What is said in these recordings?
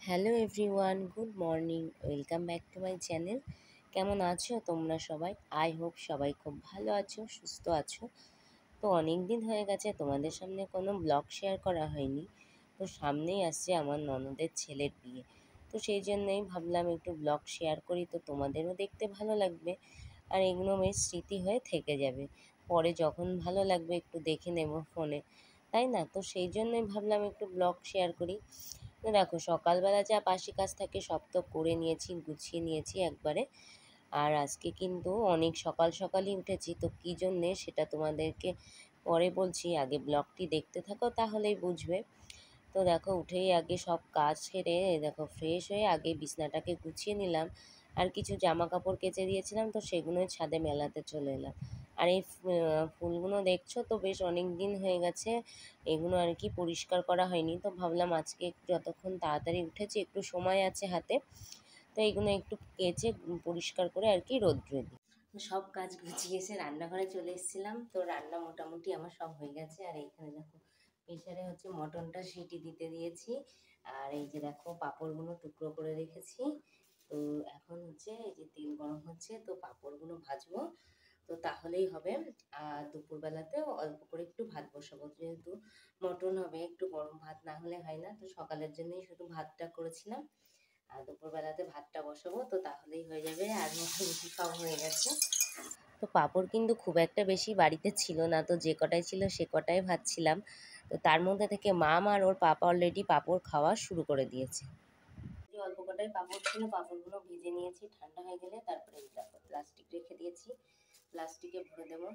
Hello everyone, good morning. Welcome back to my channel. কেমন আছো তোমরা সবাই? আই হোপ সবাই খুব ভালো আছো, সুস্থ আছো। তো অনেক দিন হয়ে গেছে তোমাদের সামনে কোনো ব্লগ শেয়ার করা হয়নি। তো সামনেই আসছে আমার ননদের ছেলের বিয়ে। তো সেই জন্যই ভাবলাম একটু ব্লগ শেয়ার করি, তো তোমাদেরও দেখতে ভালো লাগবে আর এগুলো বেশ স্মৃতি হয়ে থেকে যাবে। পরে যখন ভালো লাগবে একটু দেখে নেব ফোনে, তাই না? তো সেই জন্যই ভাবলাম একটু ব্লগ শেয়ার করি। তো দেখো, সকালবেলা যা বাসি কাজ থাকে সব তো করে নিয়েছি, গুছিয়ে নিয়েছি একবারে। আর আজকে কিন্তু অনেক সকাল সকালই উঠেছি, তো কী জন্যে সেটা তোমাদেরকে পরে বলছি, আগে ব্লগটি দেখতে থাকো তাহলেই বুঝবে। তো দেখো, উঠেই আগে সব কাজ সেরে দেখো ফ্রেশ হয়ে আগে বিছনাটাকে গুছিয়ে নিলাম। আর কিছু জামা কাপড় কেচে দিয়েছিলাম, তো সেগুলোই ছাদে মেলাতে চলে এলাম। আর এই ফুলগুলো দেখছো তো বেশ অনেক দিন হয়ে গেছে, এগুলো আর কি পরিষ্কার করা হয়নি। তো ভাবলাম আজকে যতক্ষণ তাড়াতাড়ি উঠেছি, একটু সময় আছে হাতে, তো এইগুলো একটু কেচে পরিষ্কার করে আর কি রোদ্রে দিই। তো সব কাজ গুছিয়ে এসে রান্নাঘরে চলে এসেছিলাম। তো রান্না মোটামুটি আমার সব হয়ে গেছে। আর এইখানে দেখো, প্রেশারে হচ্ছে মটনটা সিটি দিতে দিয়েছি। আর এই যে দেখো, পাঁপড়গুলো টুকরো করে রেখেছি। তো এখন হচ্ছে এই যে তেল গরম হচ্ছে, তো পাঁপড়গুলো ভাজবো, তো তাহলেই হবে। আর দুপুরবেলাতেও অল্প করে একটু ভাত বসাবো, যেহেতু মটন হবে, একটু গরম ভাত না হলে হয় না। তো সকালের জন্যই শুধু ভাতটা করেছিলাম, আর দুপুরবেলাতে ভাতটা বসাবো, তো তাহলেই হয়ে যাবে। আর মোটামুটি সব হয়ে গেছে। তো পাঁপড় কিন্তু খুব একটা বেশি বাড়িতে ছিল না, তো যে কটাই ছিল সে কটাই ভাজছিলাম। তো তার মধ্যে থেকে মাম আর ওর পাপা অলরেডি পাঁপড় খাওয়া শুরু করে দিয়েছে। যে অল্প কটাই পাঁপড় ছিল, পাঁপড়গুলো ভেজে নিয়েছি, ঠান্ডা হয়ে গেলে তারপরে এই দেখো প্লাস্টিক রেখে দিয়েছি, প্লাস্টিকে ভরে দেবো।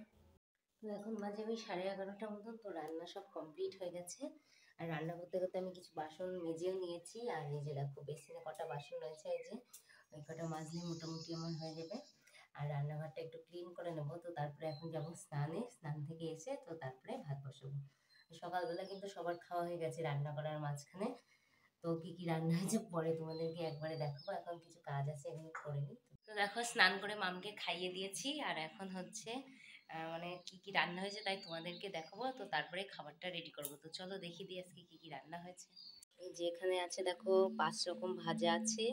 তো এখন বাজে ওই 11:30 মতন, তো রান্না সব কমপ্লিট হয়ে গেছে। আর রান্না করতে করতে আমি কিছু বাসন মেজেও নিয়েছি। আর এই যে দেখো, বেসিনে কটা বাসন রয়েছে, এই যে ওই কটা মাজলে মোটামুটি আমার হয়ে যাবে। আর রান্নাঘরটা একটু ক্লিন করে নেবো। তো তারপরে এখন যাবো স্নানে, স্নান থেকে এসে তো তারপরে ভাত বসাবো। সকালবেলা কিন্তু সবার খাওয়া হয়ে গেছে রান্না করার মাঝখানে। তো কি কি রান্না হয়েছে পরে তোমাদেরকে একবারে দেখাবো, এখন কিছু কাজ আছে এগুলো করে নিই। তো দেখো, স্নান করে মামকে খাইয়ে দিয়েছি। আর এখন হচ্ছে মানে কি কি রান্না হয়েছে তাই তোমাদেরকে দেখাবো। তো তারপরে খাবারটা রেডি করবো। তো চলো দেখি দিই আজকে কি কি রান্না হয়েছে। এই যে এখানে আছে দেখো, 5 রকম ভাজা আছে।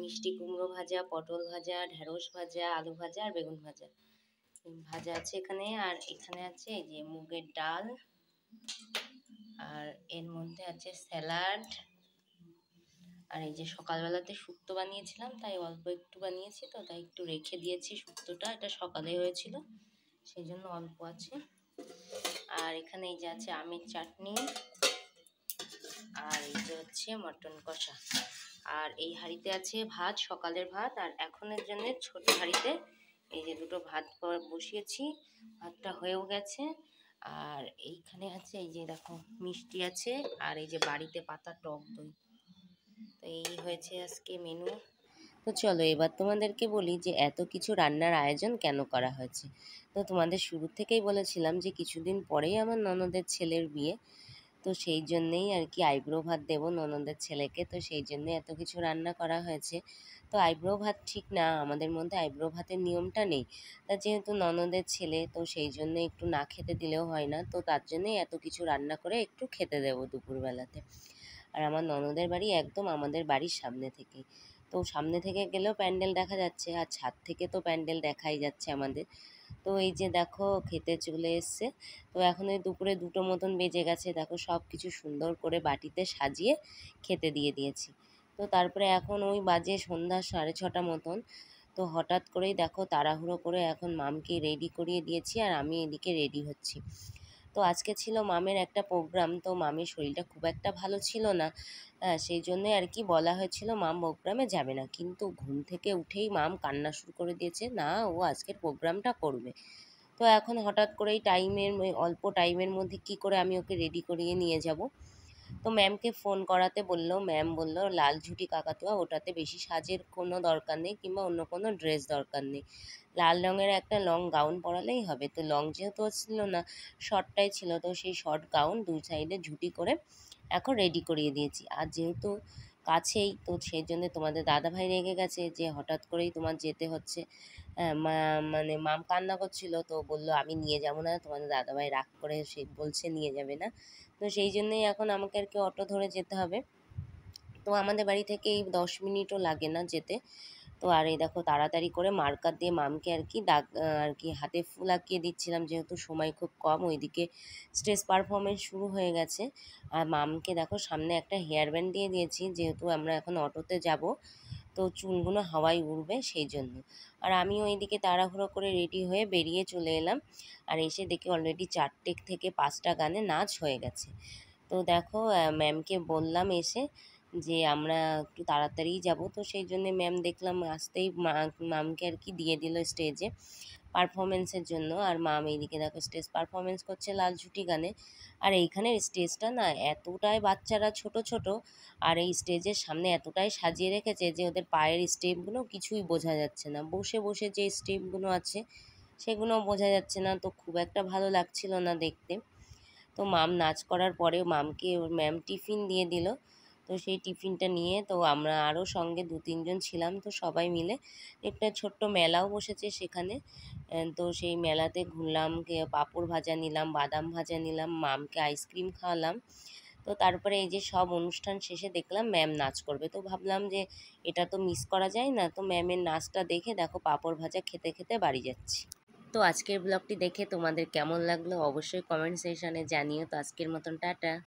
মিষ্টি কুমড়ো ভাজা, পটল ভাজা, ঢেঁড়স ভাজা, আলু ভাজা আর বেগুন ভাজা ভাজা আছে এখানে। আর এখানে আছে এই যে মুগের ডাল, আর এর মধ্যে আছে স্যালাড। আর এই যে সকালবেলাতে শুক্তো বানিয়েছিলাম, তাই অল্প একটু বানিয়েছি, তো তাই একটু রেখে দিয়েছি শুক্তোটা, এটা সকালে হয়েছিল সেই জন্য অল্প আছে। আর এখানে এই যে আছে আমের চাটনি, আর এই যে হচ্ছে মটন কষা। আর এই হাঁড়িতে আছে ভাত, সকালের ভাত। আর এখনের জন্য ছোট হাঁড়িতে এই যে দুটো ভাত বসিয়েছি, ভাতটা হয়েও গেছে। আর এইখানে আছে এই যে দেখো মিষ্টি আছে, আর এই যে বাড়িতে পাতা টক দই। তো এই হয়েছে আজকে মেনু। তো চলো এবার তোমাদেরকে বলি যে এত কিছু রান্নার আয়োজন কেন করা হয়েছে। তো তোমাদের শুরু থেকেই বলেছিলাম যে কিছুদিন পরেই আমার ননদের ছেলের বিয়ে, তো সেই জন্যেই আর কি আইব্রো ভাত দেবো ননদের ছেলেকে, তো সেই জন্যে এত কিছু রান্না করা হয়েছে। তো আইব্রো ভাত ঠিক না, আমাদের মধ্যে আইব্রো ভাতের নিয়মটা নেই। তা যেহেতু ননদের ছেলে, তো সেই জন্য একটু না খেতে দিলেও হয় না, তো তার জন্যেই এত কিছু রান্না করে একটু খেতে দেবো দুপুরবেলাতে। আর আমার ননদের বাড়ি একদম আমাদের বাড়ির সামনে থেকেই, তো সামনে থেকে গেলেও প্যান্ডেল দেখা যাচ্ছে, আর ছাদ থেকে তো প্যান্ডেল দেখাই যাচ্ছে আমাদের। তো এই যে দেখো খেতে চলে এসছে। তো এখন ওই দুপুরে 2টো মতন বেজে গেছে, দেখো সব কিছু সুন্দর করে বাটিতে সাজিয়ে খেতে দিয়ে দিয়েছি। তো তারপরে এখন ওই বাজে সন্ধ্যা 6:30 মতন। তো হঠাৎ করেই দেখো তাড়াহুড়ো করে এখন মামকে রেডি করিয়ে দিয়েছি, আর আমি এদিকে রেডি হচ্ছি। তো আজকে ছিল মামের একটা প্রোগ্রাম, তো মামের শরীরটা খুব একটা ভালো ছিল না, সেই জন্যে আর কি বলা হয়েছিল মাম প্রোগ্রামে যাবে না। কিন্তু ঘুম থেকে উঠেই মাম কান্না শুরু করে দিয়েছে, না ও আজকের প্রোগ্রামটা করবে। তো এখন হঠাৎ করেই অল্প টাইমের মধ্যে কি করে আমি ওকে রেডি করিয়ে নিয়ে যাব। তো ম্যামকে ফোন করাতে বললো, ম্যাম বললো লাল ঝুঁটি কাকাতুয়া, ওটাতে বেশি সাজের কোনো দরকার নেই কিংবা অন্য কোনো ড্রেস দরকার নেই, লাল রঙের একটা লং গাউন পরালেই হবে। তো লং যেহেতু ছিল না, শর্টটাই ছিল, তো সেই শর্ট গাউন 2 সাইডে ঝুঁটি করে এখন রেডি করিয়ে দিয়েছি। আর যেহেতু কাছেই, তো সেই জন্যে তোমাদের দাদাভাই রেগে গেছে যে হঠাৎ করেই তোমার যেতে হচ্ছে। মানে মাম কান্না করছিল, তো বললো আমি নিয়ে যাবো না, তোমাদের দাদাভাই রাগ করে সে বলছে নিয়ে যাবে না। তো সেই জন্যেই এখন আমাকে আর কি অটো ধরে যেতে হবে। তো আমাদের বাড়ি থেকে এই 10 মিনিটও লাগে না যেতে। তো আর এই দেখো তাড়াতাড়ি করে মার্কার দিয়ে মামকে আর কি দাগ আর কি হাতে ফুল আঁকিয়ে দিচ্ছিলাম, যেহেতু সময় খুব কম। ওইদিকে স্টেজ পারফরমেন্স শুরু হয়ে গেছে। আর মামকে দেখো সামনে একটা হেয়ার ব্যান্ড দিয়ে দিয়েছি, যেহেতু আমরা এখন অটোতে যাব, তো চুলগুলো হাওয়ায় উড়বে সেই জন্য। আর আমি ওইদিকে তাড়াহুড়ো করে রেডি হয়ে বেরিয়ে চলে এলাম। আর এসে দেখি অলরেডি 4টে থেকে 5টা গানে নাচ হয়ে গেছে। তো দেখো ম্যামকে বললাম এসে যে আমরা একটু তাড়াতাড়িই যাব, তো সেই জন্যে ম্যাম দেখলাম আসতেই মামকে আর কি দিয়ে দিল স্টেজে পারফরমেন্সের জন্য। আর মাম এইদিকে দেখো স্টেজ পারফরমেন্স করছে লাল ঝুটি গানে। আর এইখানের স্টেজটা না এতটাই বাচ্চারা ছোট ছোট, আর এই স্টেজের সামনে এতটাই সাজিয়ে রেখেছে যে ওদের পায়ের স্টেপগুলো কিছুই বোঝা যাচ্ছে না, বসে বসে যে স্টেপগুলো আছে সেগুলোও বোঝা যাচ্ছে না, তো খুব একটা ভালো লাগছিল না দেখতে। তো মাম নাচ করার পরে মামকে ওর ম্যাম টিফিন দিয়ে দিল। তো সেই টিফিনটা নিয়ে তো আমরা আরও সঙ্গে 2-3 জন ছিলাম, তো সবাই মিলে একটা ছোট্ট মেলাও বসেছে সেখানে। তো সেই মেলাতে ঘুরলাম, পাঁপড় ভাজা নিলাম, বাদাম ভাজা নিলাম, মামকে আইসক্রিম খাওয়ালাম। তো তারপরে এই যে সব অনুষ্ঠান শেষে দেখলাম ম্যাম নাচ করবে, তো ভাবলাম যে এটা তো মিস করা যায় না। তো ম্যামের নাচটা দেখে দেখো পাঁপড় ভাজা খেতে খেতে বাড়ি যাচ্ছি। তো আজকের ব্লগটি দেখে তোমাদের কেমন লাগলো অবশ্যই কমেন্ট সেকশনে জানিও। তো আজকের মতন টাটা।